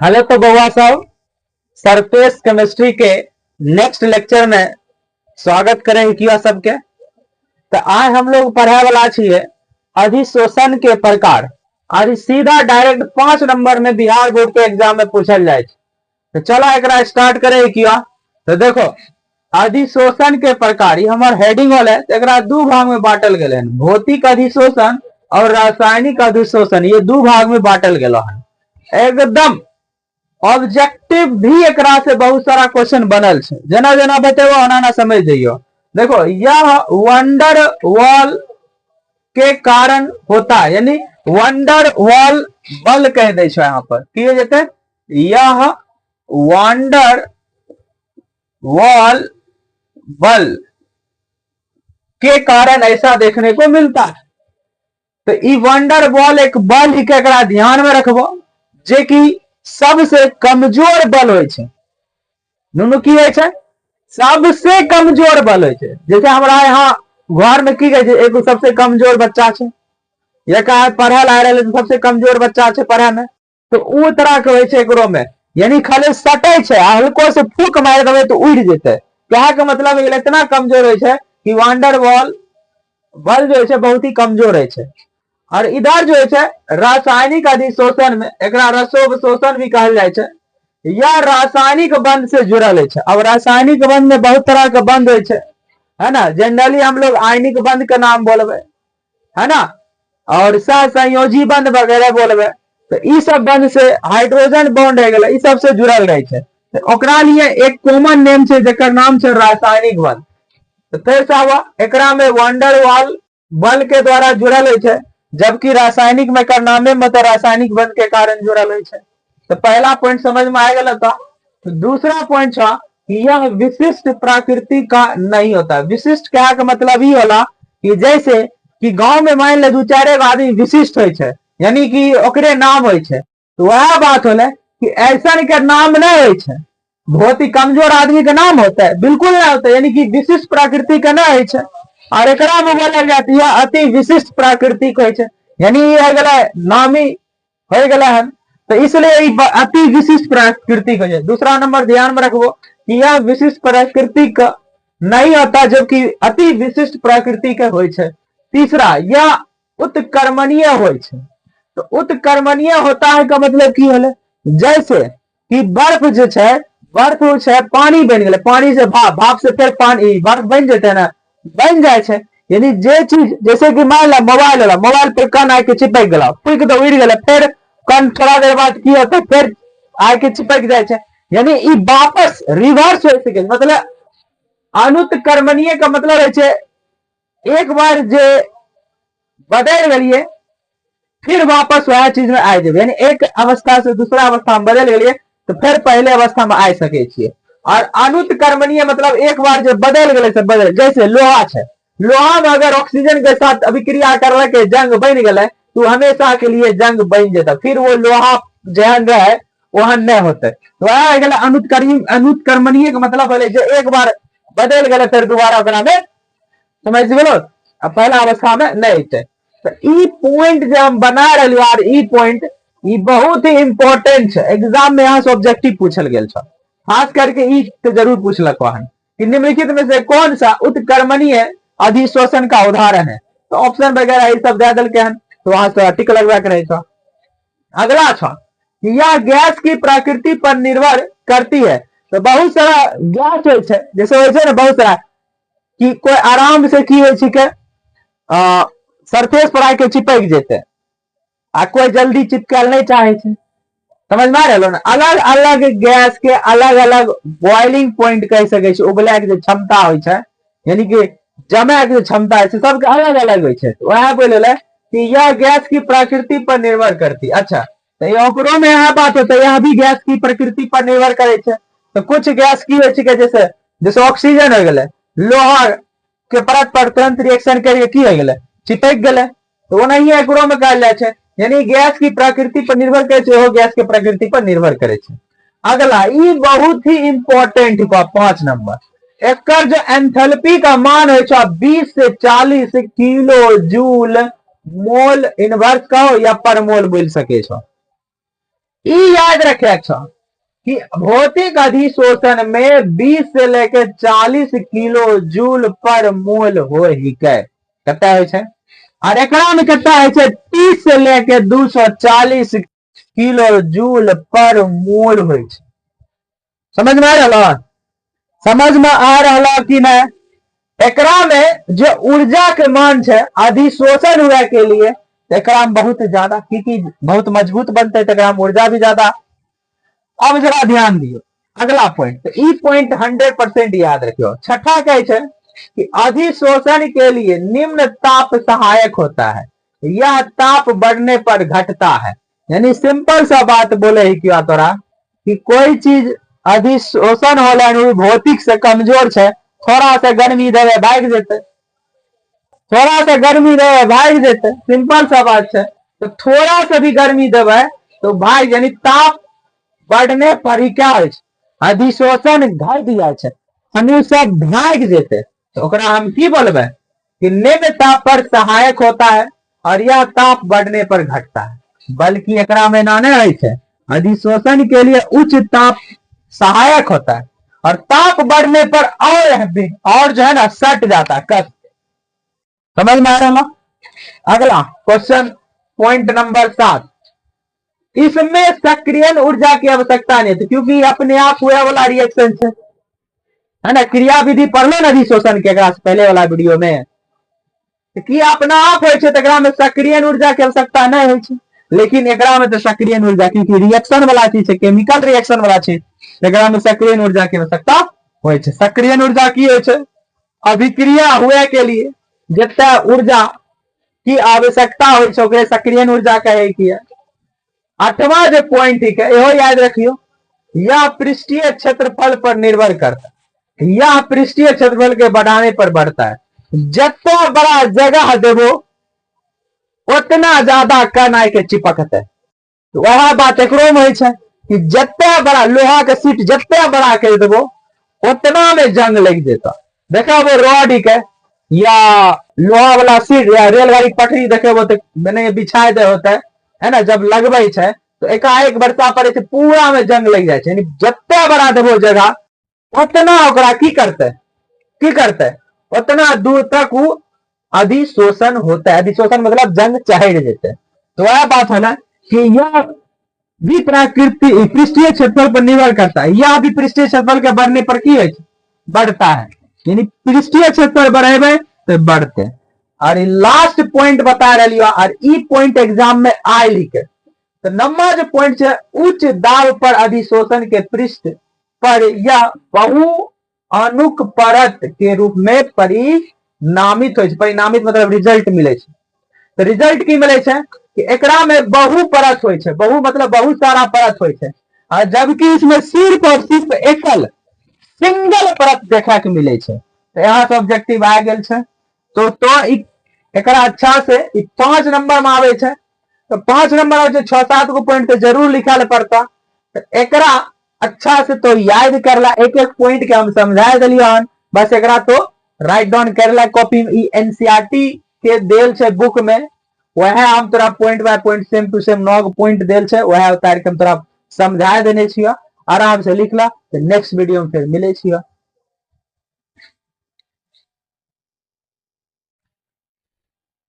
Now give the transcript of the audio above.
Hello तो बउआ साहब, सरफेस केमिस्ट्री के नेक्स्ट लेक्चर में स्वागत करें किया सबके। तो आज हम लोग पढ़े वाला छिए अधिशोषण के प्रकार। आज सीधा डायरेक्ट 5 नंबर में बिहार बोर्ड के एग्जाम में पूछल जाए। तो चलो एक स्टार्ट करें किया। तो देखो, अधिशोषण के प्रकार ये हमार हेडिंग होल है। तो दो भाग में बांटल गए, भौतिक अधिशोषण और रासायनिक अधिशोषण। ये दो भाग में बांटल गया है। एकदम ऑब्जेक्टिव भी एकरा से बहुत सारा क्वेश्चन बनल है। जना जना बतेबो ओना ना समझ जाइयो। देखो, यह वंडर वॉल के कारण होता है, यानी वंडर वॉल बल कह दे यहाँ पर की हो जाते। यह वंडर वॉल बल के कारण ऐसा देखने को मिलता है। तो ई वंडर वॉल एक बल ही के ध्यान में रखबो, जे कि सबसे कमजोर बल हो छे। नुनू की हो छे, सबसे कमजोर बल हो छे। जैसे हमारा यहाँ घर में की गई एक सबसे कमजोर बच्चा छे, या कहा पढ़े ला रहे तो सबसे कमजोर बच्चा छे पढ़े में। तो उ तरह के होय छे एकरो में, यानी खाली सटे छे, हल्को से फूक मार देबे तो उड़ जेते। कहा के मतलब इतना कमजोर होय छे कि वंडर वॉल बल जो है बहुत ही कमजोर है। और इधर जो है रासायनिक अधिशोषण में एक रसोवशोषण भी कहल जाए छे। यह रासायनिक बंध से जुड़ल है। अब रासायनिक बंध में बहुत तरह के बंध है ना। जनरली हम लोग आयनिक बंध के नाम बोलबे, है ना, और सहसंयोजी बंध वगैरह बोलबे। तो ई सब बंध से हाइड्रोजन बॉन्ड है गला, ई सब से जुड़ल रहे छे। तो ओकरा लिए एक कॉमन नेम छे जेकर नाम छे रासायनिक बंध। तो कैसा हुआ, एकरा में वंडर वॉल बल के द्वारा जुड़ल है, जबकि रासायनिक में कर नामे में तो रासायनिक बंध के कारण जुड़ल है। तो पहला पॉइंट समझ में आ गया था। तो दूसरा पॉइंट था कि यह विशिष्ट प्रकृति का नहीं होता। विशिष्ट क्या का मतलब ही होला कि जैसे कि गांव में मान ले 2-4 आदमी विशिष्ट होय छे, यानी कि ओकरे नाम होय छे। तो वह बात होले कि ऐसा के नाम नहीं होय छे। बहुत ही कमजोर आदमी का नाम होता है, बिल्कुल नहीं होता, यानी कि विशिष्ट प्रकृति का नहीं है। और एकरा में बोला जाती है अति विशिष्ट प्रकृति को है, यानी ये गला नामी हो गला है। तो इसलिए अति विशिष्ट प्रकृति को है। दूसरा नंबर ध्यान में रखो कि यह विशिष्ट प्रकृति का नहीं होता, जबकि अति विशिष्ट प्रकृति के हो। तीसरा, यह उत्कर्मणीय हो। तो उत्कर्मणीय होता है का मतलब की होले, जैसे कि बर्फ जो है, बर्फ है पानी बन गए, पानी से भाप, भाप से फिर पानी बर्फ बन जाते है ना, बन जाए छे। यानी जे चीज जैसे कि मान ला मोबाइल होला, मोबाइल पर कन आके चिपक गला, फूक तो उड़ गला, फिर कन थोड़ा देर बाद की होता फिर आके चिपक जाए छे। यानी ई वापस रिवर्स हो सके, मतलब अनुत्कर्मणीय का मतलब है छे एक बार जे बदल गलिए फिर वापस वह चीज में आ जाए, यानी एक अवस्था से दूसरा अवस्था में बदल गलिए तो फिर पहले अवस्था में आ सके छिए। और अनुत्कर्मणीय मतलब एक बार जो बदल गए से बदल, जैसे लोहा है, लोहा में अगर ऑक्सीजन के साथ अभिक्रिया कर के जंग बन गए तो हमेशा के लिए जंग बन जाता, फिर वो लोहा जहन रहे वहां नहीं होते। तो वह अनुत्कर्मणीय का मतलब है जो एक बार बदल गए फिर दोबारा ओकरा में समझ गेलो पहला अवस्था में नहीं थे। तो ई पॉइंट जो हम बना रहे यार, ई पॉइंट ई बहुत ही इंपॉर्टेंट है। एग्जाम में यहाँ से ऑब्जेक्टिव पूछल गया था, खास करके ई तो जरूर पूछलक है कि निम्नलिखित में से कौन सा उत्कर्मणीय अधिशोषण का उदाहरण है। तो ऑप्शन वगैरह ये सब दे दिल के हैं, तो वहां से टिक लगवा के नहीं था। अगला था कि यह गैस की प्रकृति पर निर्भर करती है। तो बहुत सारा गैस है, जैसे वैसे ना बहुत सारा कि कोई आराम से की हो सरफेस पर आके चिपक जेते, आ कोई जल्दी चिपकल नहीं चाहे छे। समझ में आ रहा ना। अलग अलग गैस के अलग अलग बॉइलिंग पॉइंट कह सके छे, उबले के क्षमता होय छे, यानी कि जमे के क्षमता है सबके अलग अलग होय छे। तो वह बोले कि यह गैस की प्रकृति पर निर्भर करती। अच्छा, तो ओकरो में यह बात होता है, यह भी गैस की प्रकृति पर निर्भर करे छे। तो कुछ गैस की होय छे जैसे जैसे ऑक्सीजन हो गए, लोहा के परत पर तुरंत रिएक्शन करके की हो गए चिपक गए, तो वो नहीं एकरो में कहल जाए छे, यानी गैस की प्रकृति पर निर्भर करे छे, वो गैस के प्रकृति पर निर्भर करे छे। अगला ई बहुत ही इंपॉर्टेंट है 5 नंबर। एकर जो एंथैल्पी का मान है 20 से 40 किलो जूल मोल इनवर्स का हो या पर मोल बोल सके छो। ई याद रखे अच्छा कि भौतिक अधिशोषण में 20 से लेकर 40 किलो जूल पर मोल हो ही कता है छे? और एकरा में कितना है 30 से लेकर 240 किलो जूल पर मोल हो। समझ में आ रहा? समझ में आ रहा कि नहीं? एकरा में जो ऊर्जा के मान है अधिशोषण हुए के लिए एकरा में बहुत ज्यादा की बहुत मजबूत बनते है, ऊर्जा भी ज्यादा। अब जरा ध्यान दियो अगला पॉइंट, तो ई पॉइंट 100% याद रखियो। छठा कहे कि अधिशोषण के लिए निम्न ताप सहायक होता है, यह ताप बढ़ने पर घटता है। यानी सिंपल सा बात बोले ही क्यों तोरा कि कोई चीज अधिशोषण हो भौतिक से कमजोर है, थोड़ा सा गर्मी देवे भाग जेते, थोड़ा सा गर्मी देवे भाग जेते, सिंपल सा बात है। तो थोड़ा सा भी गर्मी देवे तो भाग, यानी ताप बढ़ने पर ही क्या है अधिशोषण घट जाए, सब भाग जेते। तो ओकरा हम की बोलबे कि निम्न ताप पर सहायक होता है और यह ताप बढ़ने पर घटता है। बल्कि एकरा में ना है अधिशोषण के लिए उच्च ताप सहायक होता है और ताप बढ़ने पर और जो है ना सट जाता है, कस। समझ में आ रहा ना? अगला क्वेश्चन पॉइंट नंबर 7, इसमें सक्रियण ऊर्जा की आवश्यकता नहीं थी क्योंकि अपने आप हुआ वाला रिएक्शन है ना। क्रिया विधि पढ़ लो ना अधिशोषण के पहले वाला वीडियो में कि अपना आप हो में सक्रियण ऊर्जा की आवश्यकता नहीं हो, लेकिन एकरा में तो सक्रियण ऊर्जा, क्योंकि रिएक्शन वाला चीज है, केमिकल रिएक्शन वाला चीज, एकरा में सक्रियण ऊर्जा की आवश्यकता हो। सक्रियण ऊर्जा की हो अभिक्रिया हुए के लिए जितना ऊर्जा की आवश्यकता हो सक्रियण ऊर्जा कहे कि। आठवां जो पॉइंट है यह याद रखियो, यह पृष्ठीय क्षेत्रफल पर निर्भर करता है, यह पृष्ठीय क्षेत्रफल के बढ़ाने पर बढ़ता है। जितना बड़ा जगह देवो उतना ज्यादा कण आय के चिपकते। तो वह बात एक कि जितना बड़ा लोहा के सीट जितना बड़ा कर देवो उतना में जंग लग देता। देखा वो रॉड के या लोहा वाला सीट या रेलगाड़ी पटरी देखे वो तो मैंने बिछाए दे होता है ना, जब लगबे है तो एकाएक वर्षा पड़े से पूरा में जंग लग जाए। यानी जितना बड़ा देवो जगह उतना ओकरा की करते उतना दूर तक वो अधिशोषण होता है। अधिशोषण मतलब जंग चढ़ देते। तो वह बात है ना कि यह भी प्रकृति पृष्ठीय क्षेत्रफल पर निर्भर करता है, यह भी पृष्ठीय क्षेत्रफल के बढ़ने पर की बढ़ता है। यानी पृष्ठीय क्षेत्रफल बढ़ेबे तो बढ़ते। और लास्ट पॉइंट बता रही और ई पॉइंट एग्जाम में आए लिखे। तो नंबर जो पॉइंट है उच्च दाब पर अधिशोषण के पृष्ठ पर यह बहु अनुक परत के रूप में परिणामित हो। परिणामित मतलब रिजल्ट मिले। तो रिजल्ट की मिले कि एकरा में बहु परत हो, बहु मतलब बहुत सारा परत हो, और जबकि इसमें सिर्फ और सिर्फ एकल सिंगल परत देखा के मिले। तो यहाँ से ऑब्जेक्टिव आ गए। तो एकरा अच्छा से 5 नंबर में आवे। तो 5 नंबर में 6-7 गो पॉइंट तो जरूर लिखा पड़ता। तो एकरा अच्छा से तो याद करला, एक एक पॉइंट के हम समझा दिलियो। बस एकरा तो राइट डाउन करला कॉपी में। एनसीईआरटी के देल छे बुक में, वह हम तोरा point by point same to same 9 point देल छे, वह उतार के हम तोरा समझा देने छियो। आराम से लिखला। तो नेक्स्ट वीडियो में फिर मिले छियो।